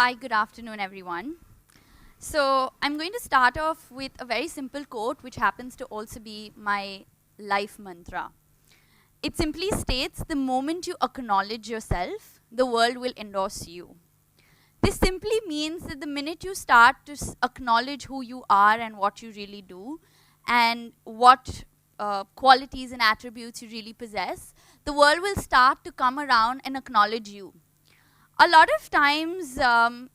Hi, good afternoon, everyone. So I'm going to start off with a very simple quote, which happens to also be my life mantra. It simply states, the moment you acknowledge yourself, the world will endorse you. This simply means that the minute you start to acknowledge who you are and what you really do, and what qualities and attributes you really possess, the world will start to come around and acknowledge you. A lot of times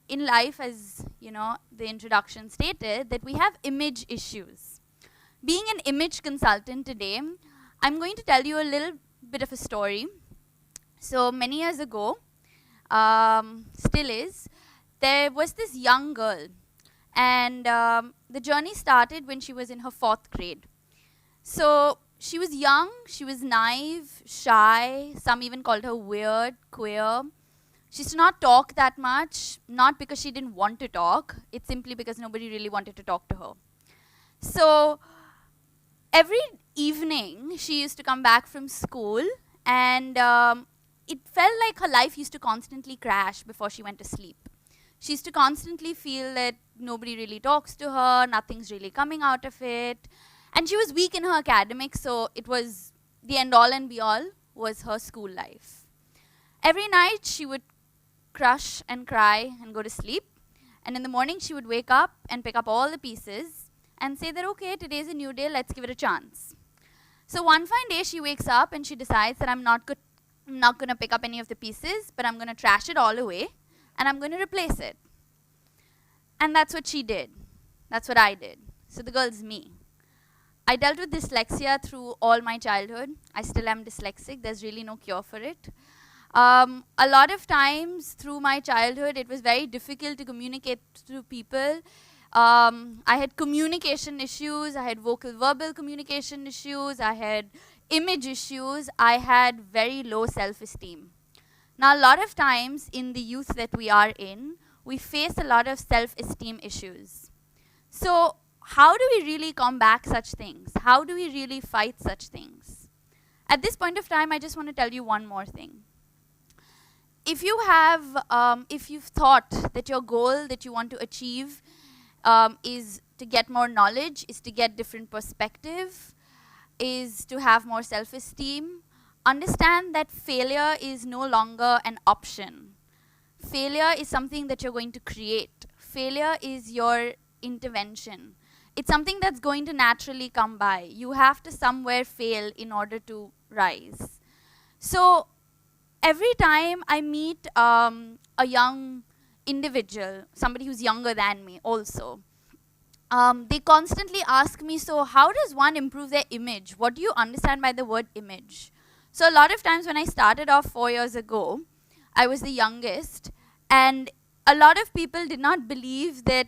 in life, as you know, the introduction stated, that we have image issues. Being an image consultant today, I'm going to tell you a little bit of a story. So many years ago, still is, there was this young girl, and the journey started when she was in her 4th grade. So she was young, she was naive, shy, some even called her weird, queer. She used to not talk that much, not because she didn't want to talk, it's simply because nobody really wanted to talk to her. So every evening, she used to come back from school, and it felt like her life used to constantly crash before she went to sleep. She used to constantly feel that nobody really talks to her, nothing's really coming out of it. And she was weak in her academics, so it was the end all and be all was her school life. Every night, she would crush and cry and go to sleep. And in the morning, she would wake up and pick up all the pieces and say that, okay, today's a new day, let's give it a chance. So one fine day, she wakes up and she decides that I'm not going to pick up any of the pieces, but I'm going to trash it all away and I'm going to replace it. And that's what she did. That's what I did. So the girl's me. I dealt with dyslexia through all my childhood. I still am dyslexic. There's really no cure for it. A lot of times through my childhood, it was very difficult to communicate to people. I had communication issues, I had vocal-verbal communication issues, I had image issues, I had very low self-esteem. Now, a lot of times in the youth that we are in, we face a lot of self-esteem issues. So, how do we really combat such things? How do we really fight such things? At this point of time, I just want to tell you one more thing. If you've thought that your goal that you want to achieve is to get more knowledge, is to get different perspective, is to have more self-esteem, understand that failure is no longer an option. Failure is something that you're going to create. Failure is your intervention. It's something that's going to naturally come by. You have to somewhere fail in order to rise. So every time I meet a young individual, somebody who's younger than me also, they constantly ask me, so how does one improve their image? What do you understand by the word image? So a lot of times when I started off 4 years ago, I was the youngest, and a lot of people did not believe that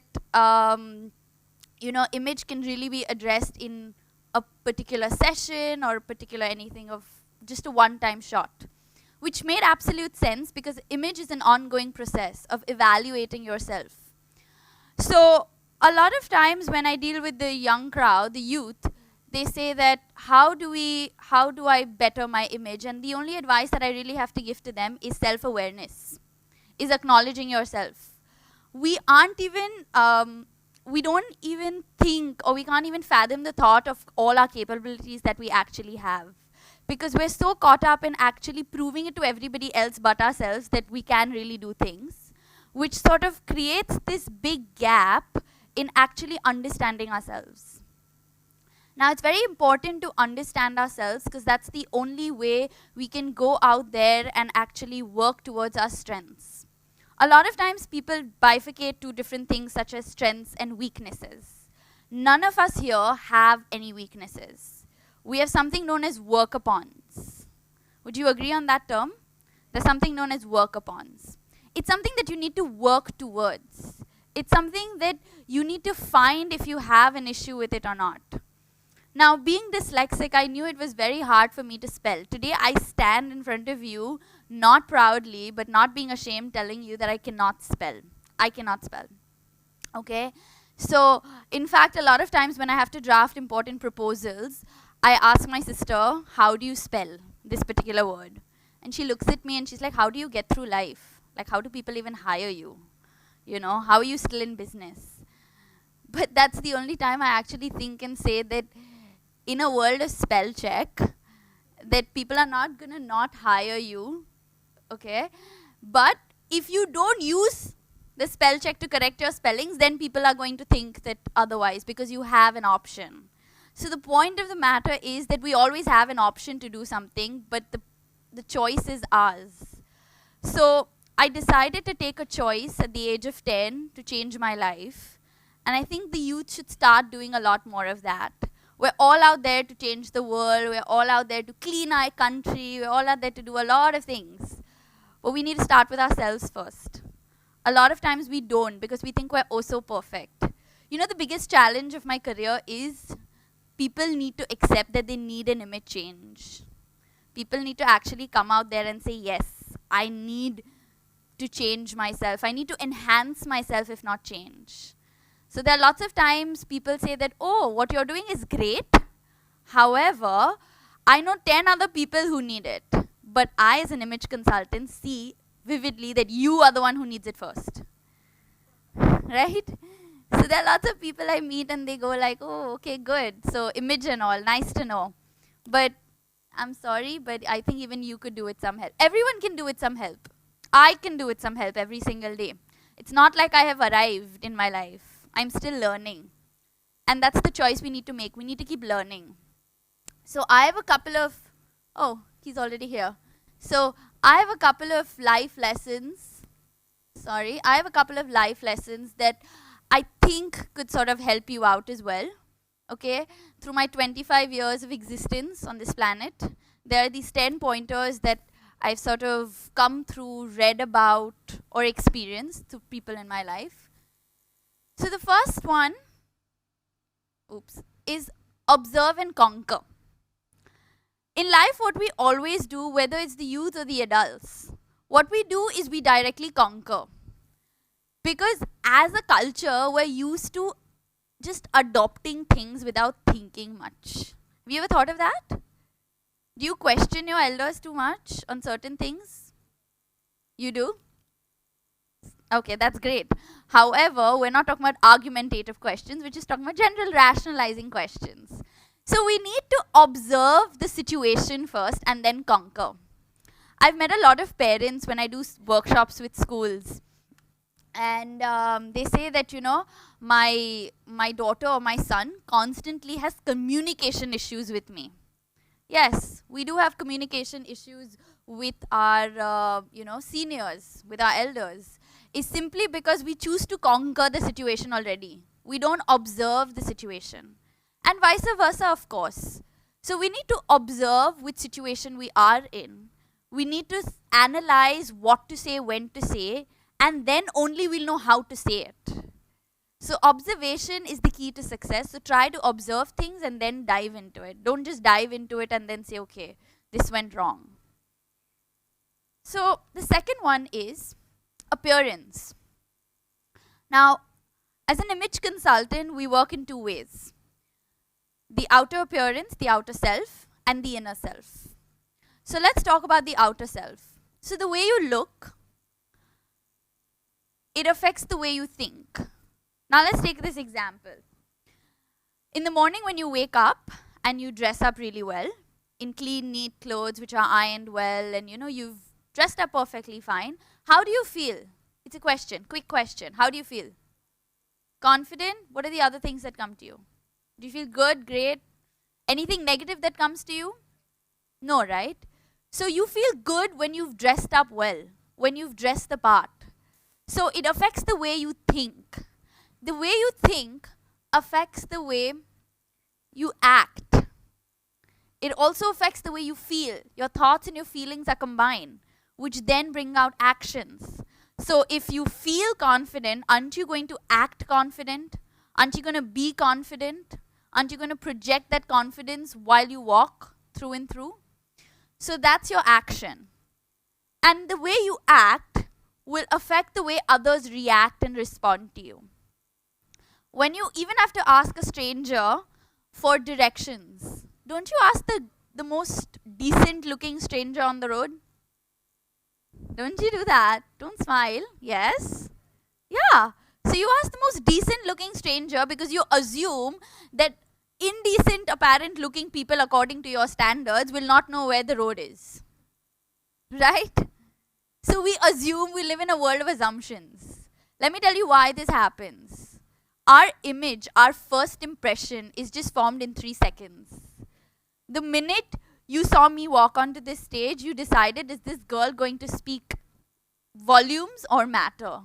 image can really be addressed in a particular session or a particular anything of just a one-time shot. Which made absolute sense because image is an ongoing process of evaluating yourself. So a lot of times when I deal with the young crowd, the youth, they say that how do I better my image? And the only advice that I really have to give to them is self-awareness, is acknowledging yourself. We don't even think, or we can't even fathom the thought of all our capabilities that we actually have. Because we're so caught up in actually proving it to everybody else but ourselves that we can really do things, which sort of creates this big gap in actually understanding ourselves. Now, it's very important to understand ourselves because that's the only way we can go out there and actually work towards our strengths. A lot of times people bifurcate two different things such as strengths and weaknesses. None of us here have any weaknesses. We have something known as work-upons. Would you agree on that term? There's something known as work-upons. It's something that you need to work towards. It's something that you need to find if you have an issue with it or not. Now, being dyslexic, I knew it was very hard for me to spell. Today, I stand in front of you, not proudly, but not being ashamed, telling you that I cannot spell. I cannot spell. Okay? So, in fact, a lot of times when I have to draft important proposals, I ask my sister, how do you spell this particular word? And she looks at me and she's like, how do you get through life? Like, how do people even hire you? How are you still in business? But that's the only time I actually think and say that in a world of spell check, that people are not going to not hire you, okay? But if you don't use the spell check to correct your spellings, then people are going to think that otherwise, because you have an option. So the point of the matter is that we always have an option to do something, but the choice is ours. So I decided to take a choice at the age of 10 to change my life. And I think the youth should start doing a lot more of that. We're all out there to change the world. We're all out there to clean our country. We're all out there to do a lot of things. But we need to start with ourselves first. A lot of times we don't, because we think we're oh so perfect. The biggest challenge of my career is people need to accept that they need an image change. People need to actually come out there and say, yes, I need to change myself. I need to enhance myself, if not change. So there are lots of times people say that, oh, what you're doing is great. However, I know 10 other people who need it. But I, as an image consultant, see vividly that you are the one who needs it first. Right? So there are lots of people I meet and they go like, oh, okay, good. So image and all, nice to know. But I'm sorry, but I think even you could do with some help. Everyone can do with some help. I can do with some help every single day. It's not like I have arrived in my life. I'm still learning. And that's the choice we need to make. We need to keep learning. So I have a couple of, oh, he's already here. So I have a couple of life lessons. I have a couple of life lessons that I think could sort of help you out as well. Okay? Through my 25 years of existence on this planet, there are these 10 pointers that I've sort of come through, read about, or experienced through people in my life. So the first one, is observe and conquer. In life, what we always do, whether it's the youth or the adults, what we do is we directly conquer. Because as a culture, we're used to just adopting things without thinking much. Have you ever thought of that? Do you question your elders too much on certain things? You do? Okay, that's great. However, we're not talking about argumentative questions, we're just talking about general rationalizing questions. So we need to observe the situation first and then conquer. I've met a lot of parents when I do workshops with schools. And they say that, my daughter or my son constantly has communication issues with me. Yes, we do have communication issues with our, seniors, with our elders. Is simply because we choose to conquer the situation already. We don't observe the situation. And vice versa, of course. So we need to observe which situation we are in. We need to analyze what to say, when to say, and then only we'll know how to say it. So observation is the key to success. So try to observe things and then dive into it. Don't just dive into it and then say, okay, this went wrong. So the second one is appearance. Now, as an image consultant, we work in two ways. The outer appearance, the outer self, and the inner self. So let's talk about the outer self. So the way you look, it affects the way you think. Now let's take this example. In the morning when you wake up and you dress up really well, in clean, neat clothes which are ironed well, and you've dressed up perfectly fine, how do you feel? It's a question, quick question. How do you feel? Confident? What are the other things that come to you? Do you feel good, great? Anything negative that comes to you? No, right? So you feel good when you've dressed up well, when you've dressed the part. So it affects the way you think. The way you think affects the way you act. It also affects the way you feel. Your thoughts and your feelings are combined, which then bring out actions. So if you feel confident, aren't you going to act confident? Aren't you going to be confident? Aren't you going to project that confidence while you walk through and through? So that's your action. And the way you act will affect the way others react and respond to you. When you even have to ask a stranger for directions, don't you ask the most decent looking stranger on the road? Don't you do that? Don't smile. Yes? Yeah. So you ask the most decent looking stranger because you assume that indecent apparent looking people according to your standards will not know where the road is. Right? So we assume we live in a world of assumptions. Let me tell you why this happens. Our image, our first impression is just formed in 3 seconds. The minute you saw me walk onto this stage, you decided, is this girl going to speak volumes or matter?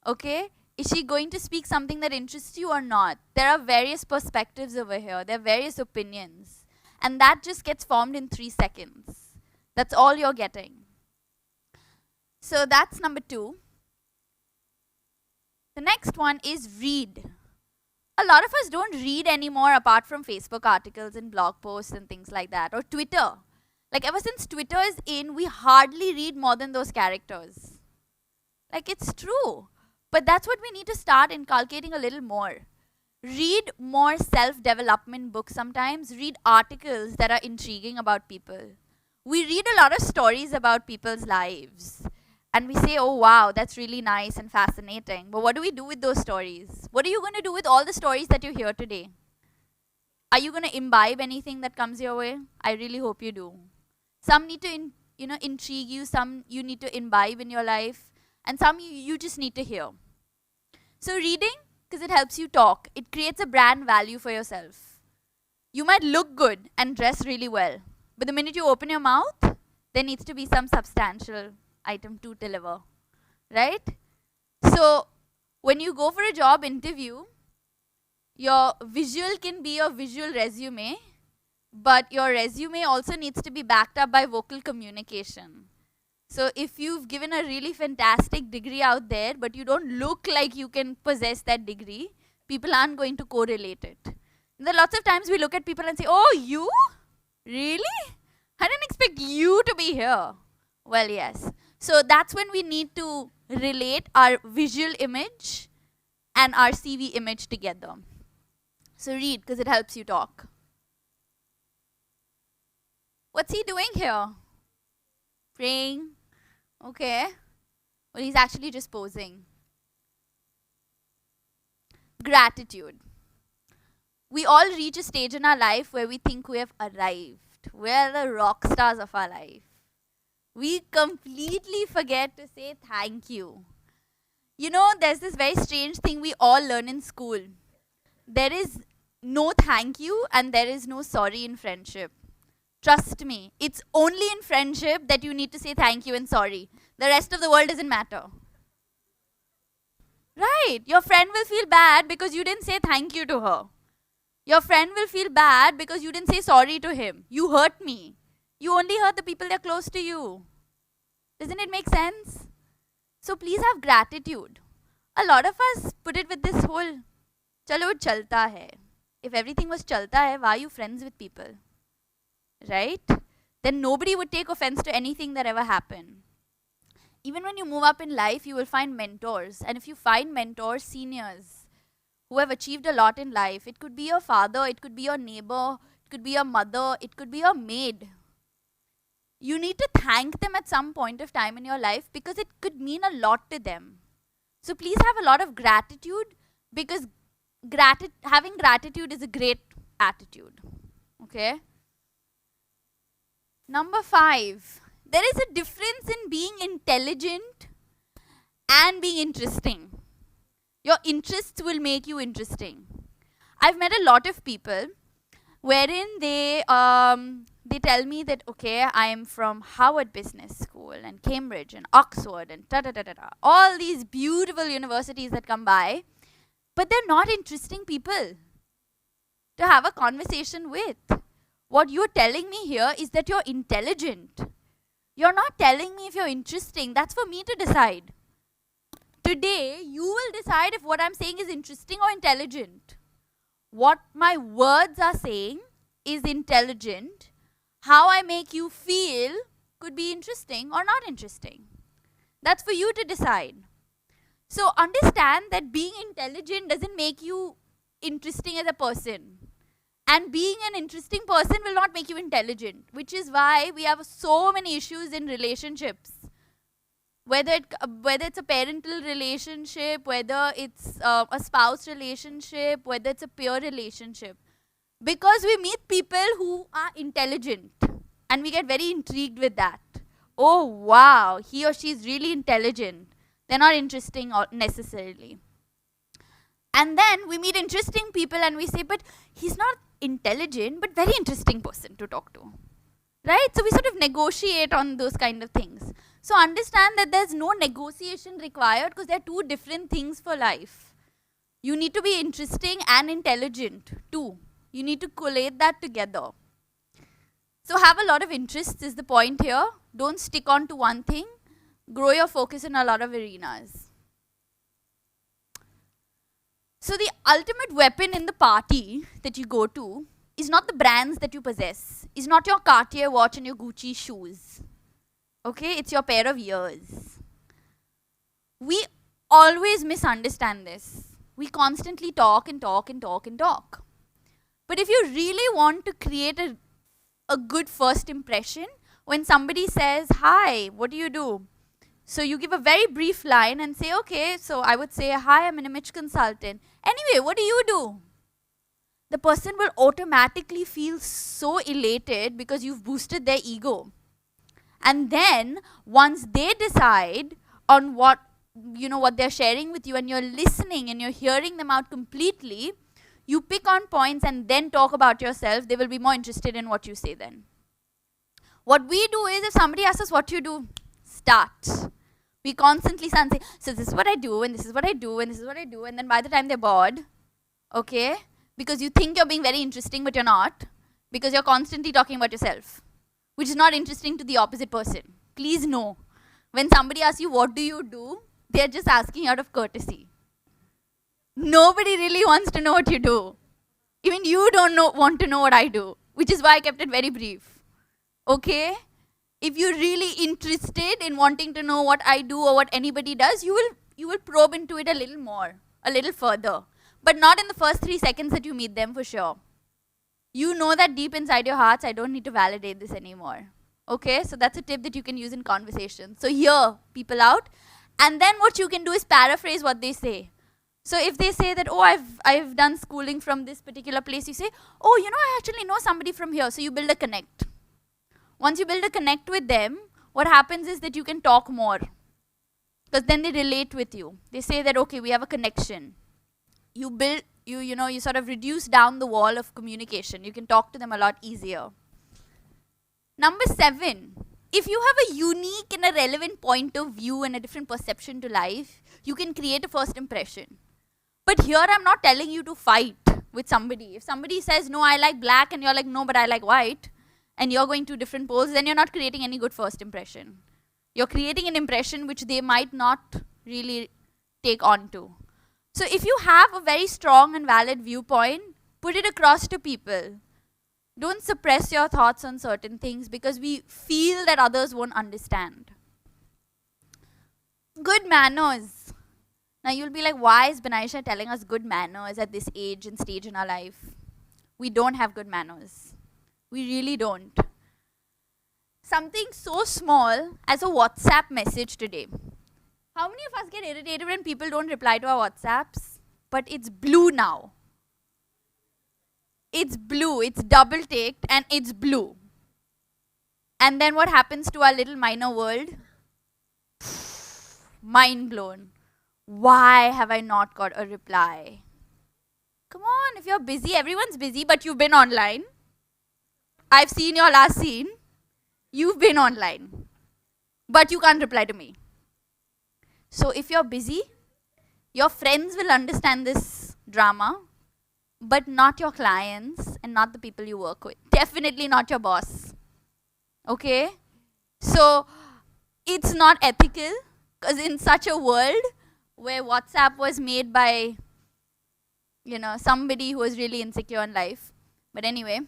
Okay? Is she going to speak something that interests you or not? There are various perspectives over here. There are various opinions. And that just gets formed in 3 seconds. That's all you're getting. So that's number 2. The next one is read. A lot of us don't read anymore apart from Facebook articles and blog posts and things like that, or Twitter. Like ever since Twitter is in, we hardly read more than those characters. Like it's true. But that's what we need to start inculcating a little more. Read more self-development books sometimes. Read articles that are intriguing about people. We read a lot of stories about people's lives. And we say, oh wow, that's really nice and fascinating. But what do we do with those stories? What are you going to do with all the stories that you hear today? Are you going to imbibe anything that comes your way? I really hope you do. Some need to intrigue you. Some you need to imbibe in your life. And some you just need to hear. So reading, because it helps you talk. It creates a brand value for yourself. You might look good and dress really well. But the minute you open your mouth, there needs to be some substantial item to deliver. Right? So when you go for a job interview, your visual can be your visual resume. But your resume also needs to be backed up by vocal communication. So if you've given a really fantastic degree out there, but you don't look like you can possess that degree, people aren't going to correlate it. And there are lots of times we look at people and say, oh, you? Really? I didn't expect you to be here. Well, yes. So that's when we need to relate our visual image and our CV image together. So read, because it helps you talk. What's he doing here? Praying. Okay. Well, he's actually just posing. Gratitude. We all reach a stage in our life where we think we have arrived. We're the rock stars of our life. We completely forget to say thank you. You know, there's this very strange thing we all learn in school. There is no thank you and there is no sorry in friendship. Trust me, it's only in friendship that you need to say thank you and sorry. The rest of the world doesn't matter. Right. Your friend will feel bad because you didn't say thank you to her. Your friend will feel bad because you didn't say sorry to him. You hurt me. You only hurt the people that are close to you. Doesn't it make sense? So please have gratitude. A lot of us put it with this whole, chalo chalta hai. If everything was chalta hai, why are you friends with people? Right? Then nobody would take offense to anything that ever happened. Even when you move up in life, you will find mentors. And if you find mentors, seniors, who have achieved a lot in life, it could be your father, it could be your neighbor, it could be your mother, it could be your maid. You need to thank them at some point of time in your life because it could mean a lot to them. So please have a lot of gratitude because having gratitude is a great attitude. Okay? Number 5. There is a difference in being intelligent and being interesting. Your interests will make you interesting. I've met a lot of people wherein they tell me that, okay, I am from Harvard Business School and Cambridge and Oxford and all these beautiful universities that come by, but they're not interesting people to have a conversation with. What you're telling me here is that you're intelligent. You're not telling me if you're interesting. That's for me to decide. Today, you will decide if what I'm saying is interesting or intelligent. What my words are saying is intelligent. How I make you feel could be interesting or not interesting. That's for you to decide. So understand that being intelligent doesn't make you interesting as a person. And being an interesting person will not make you intelligent, which is why we have so many issues in relationships. whether it's a parental relationship, whether it's a spouse relationship, whether it's a peer relationship. Because we meet people who are intelligent and we get very intrigued with that. Oh wow, he or she is really intelligent. They're not interesting necessarily. And then we meet interesting people and we say, but he's not intelligent, but very interesting person to talk to. Right? So we sort of negotiate on those kind of things. So understand that there's no negotiation required because they're two different things for life. You need to be interesting and intelligent too. You need to collate that together. So have a lot of interests is the point here. Don't stick on to one thing. Grow your focus in a lot of arenas. So the ultimate weapon in the party that you go to is not the brands that you possess. Is not your Cartier watch and your Gucci shoes. Okay, it's your pair of ears. We always misunderstand this. We constantly talk and talk and talk and talk. But if you really want to create a good first impression, when somebody says, hi, what do you do? So you give a very brief line and say, okay, so I would say, hi, I'm an image consultant. Anyway, what do you do? The person will automatically feel so elated because you've boosted their ego. And then once they decide on what they're sharing with you and you're listening and you're hearing them out completely, you pick on points and then talk about yourself. They will be more interested in what you say then. What we do is if somebody asks us what you do, start. We constantly say, so this is what I do and this is what I do and this is what I do. And then by the time they're bored, okay, because you think you're being very interesting but you're not, because you're constantly talking about yourself, which is not interesting to the opposite person. Please know, when somebody asks you what do you do, they're just asking out of courtesy. Nobody really wants to know what you do. Even you don't want to know what I do, which is why I kept it very brief. Okay? If you're really interested in wanting to know what I do or what anybody does, you will probe into it a little more, a little further. But not in the first 3 seconds that you meet them for sure. You know that deep inside your hearts, I don't need to validate this anymore. Okay? So that's a tip that you can use in conversation. So hear people out. And then what you can do is paraphrase what they say. So if they say that, oh, I've done schooling from this particular place, you say, oh, I actually know somebody from here. So you build a connect. Once you build a connect with them, what happens is that you can talk more. Because then they relate with you. They say that, okay, we have a connection. You sort of reduce down the wall of communication. You can talk to them a lot easier. Number 7, if you have a unique and a relevant point of view and a different perception to life, you can create a first impression. But here I'm not telling you to fight with somebody. If somebody says, no, I like black, and you're like, no, but I like white, and you're going to different poles, then you're not creating any good first impression. You're creating an impression which they might not really take on to. So if you have a very strong and valid viewpoint, put it across to people. Don't suppress your thoughts on certain things because we feel that others won't understand. Good manners. Now you'll be like, why is Benaisha telling us good manners at this age and stage in our life? We don't have good manners. We really don't. Something so small as a WhatsApp message today. How many of us get irritated when people don't reply to our WhatsApps? But it's blue now. It's blue. It's double ticked and it's blue. And then what happens to our little minor world? Mind blown. Why have I not got a reply? Come on, if you're busy, everyone's busy, but you've been online. I've seen your last scene. You've been online. But you can't reply to me. So if you're busy, your friends will understand this drama, but not your clients and not the people you work with. Definitely not your boss. Okay? So it's not ethical, because in such a world where WhatsApp was made by, somebody who was really insecure in life. But anyway,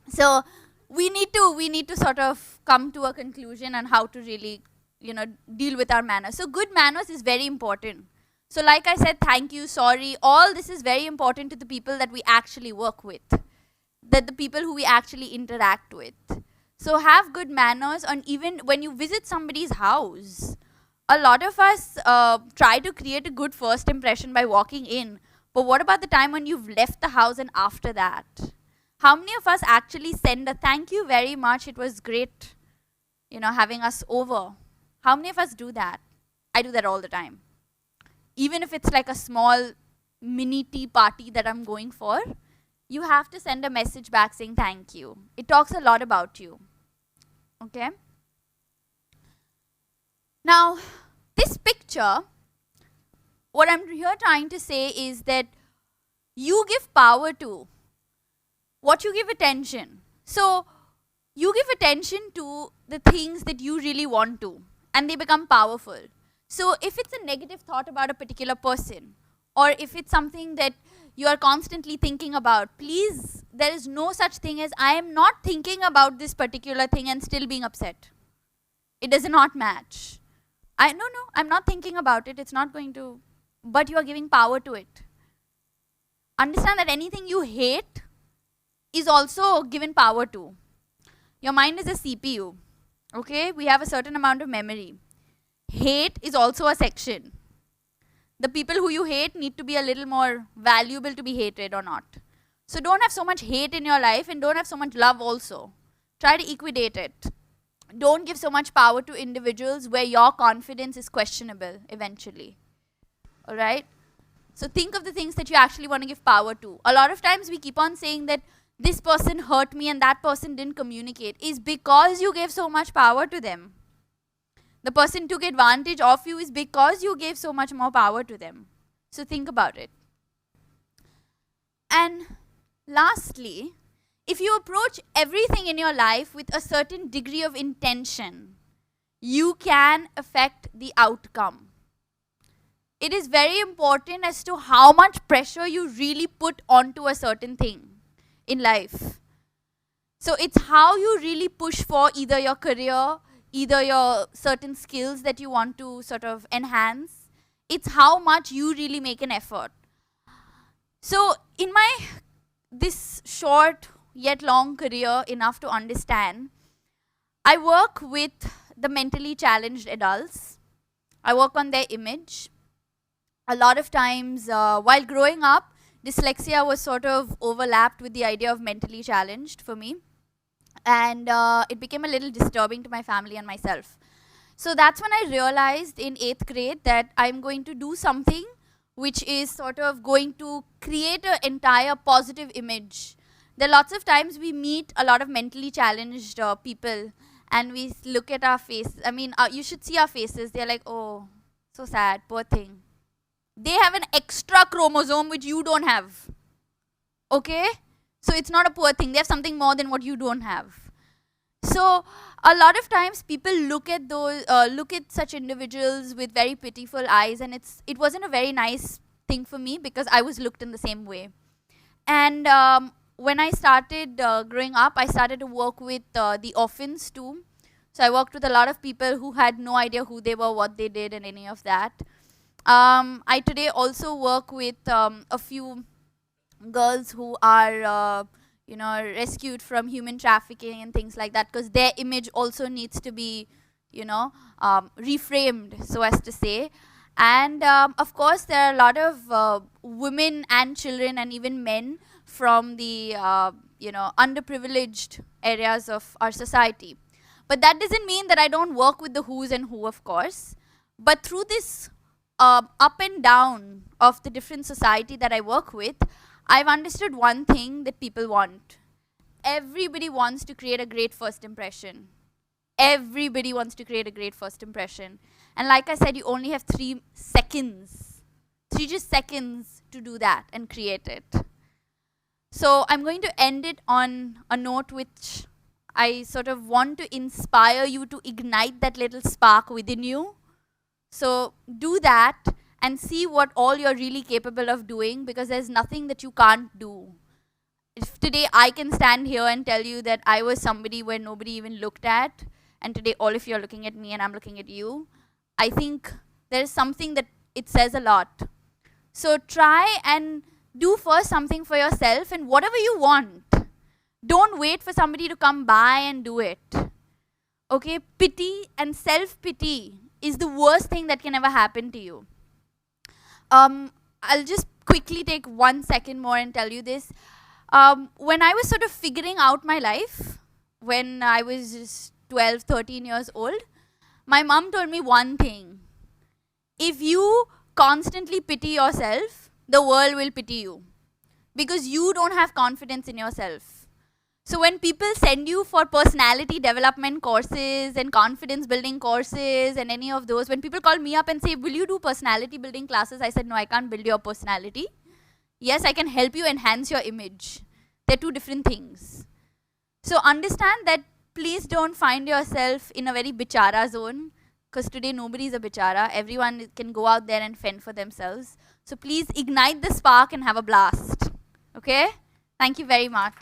so we need to sort of come to a conclusion on how to really, deal with our manners. So good manners is very important. So like I said, thank you, sorry, all this is very important to the people that we actually work with, that the people who we actually interact with. So have good manners, and even when you visit somebody's house, a lot of us try to create a good first impression by walking in. But what about the time when you've left the house and after that? How many of us actually send a thank you very much, it was great, having us over? How many of us do that? I do that all the time. Even if it's like a small mini tea party that I'm going for, you have to send a message back saying thank you. It talks a lot about you. Okay? Now, this picture, what I'm here trying to say is that you give power to what you give attention. So, you give attention to the things that you really want to, and they become powerful. So, if it's a negative thought about a particular person, or if it's something that you are constantly thinking about, please, there is no such thing as I am not thinking about this particular thing and still being upset. It does not match. No, I'm not thinking about it. It's not going to, but you are giving power to it. Understand that anything you hate is also given power to. Your mind is a CPU. Okay? We have a certain amount of memory. Hate is also a section. The people who you hate need to be a little more valuable to be hated or not. So don't have so much hate in your life and don't have so much love also. Try to equidate it. Don't give so much power to individuals where your confidence is questionable eventually. Alright? So think of the things that you actually want to give power to. A lot of times we keep on saying that this person hurt me and that person didn't communicate, is because you gave so much power to them. The person took advantage of you is because you gave so much more power to them. So think about it. And lastly, if you approach everything in your life with a certain degree of intention, you can affect the outcome. It is very important as to how much pressure you really put onto a certain thing in life. So it's how you really push for either your career, either your certain skills that you want to sort of enhance. It's how much you really make an effort. So in this short yet long career, enough to understand, I work with the mentally challenged adults. I work on their image. A lot of times, while growing up, dyslexia was sort of overlapped with the idea of mentally challenged for me. And it became a little disturbing to my family and myself. So that's when I realized in 8th grade that I'm going to do something which is sort of going to create an entire positive image. There are lots of times we meet a lot of mentally challenged people and we look at our face. I mean, you should see our faces. They're like, oh, so sad, poor thing. They have an extra chromosome which you don't have. Okay? So it's not a poor thing. They have something more than what you don't have. So a lot of times people look at such individuals with very pitiful eyes, and it wasn't a very nice thing for me because I was looked in the same way. And when I started growing up, I started to work with the orphans too. So I worked with a lot of people who had no idea who they were, what they did, and any of that. I today also work with a few girls who are rescued from human trafficking and things like that, because their image also needs to be reframed, so as to say. And of course there are a lot of women and children and even men from the underprivileged areas of our society. But that doesn't mean that I don't work with the who's and who, of course. But through this up and down of the different society that I work with, I've understood one thing that people want. Everybody wants to create a great first impression. Everybody wants to create a great first impression. And like I said, you only have 3 seconds. 3 just seconds to do that and create it. So I'm going to end it on a note which I sort of want to inspire you to ignite that little spark within you. So do that and see what all you're really capable of doing, because there's nothing that you can't do. If today I can stand here and tell you that I was somebody where nobody even looked at, and today all of you are looking at me and I'm looking at you, I think there is something that it says a lot. So try and do first something for yourself, and whatever you want. Don't wait for somebody to come by and do it. Okay, pity and self-pity is the worst thing that can ever happen to you. I'll just quickly take 1 second more and tell you this. When I was sort of figuring out my life, when I was just 12, 13 years old, my mom told me one thing. If you constantly pity yourself, the world will pity you. Because you don't have confidence in yourself. So when people send you for personality development courses and confidence building courses and any of those, when people call me up and say, will you do personality building classes? I said, no, I can't build your personality. Yes, I can help you enhance your image. They're two different things. So understand that please don't find yourself in a very bichara zone, because today nobody is a bichara. Everyone can go out there and fend for themselves. So please ignite the spark and have a blast. Okay? Thank you very much.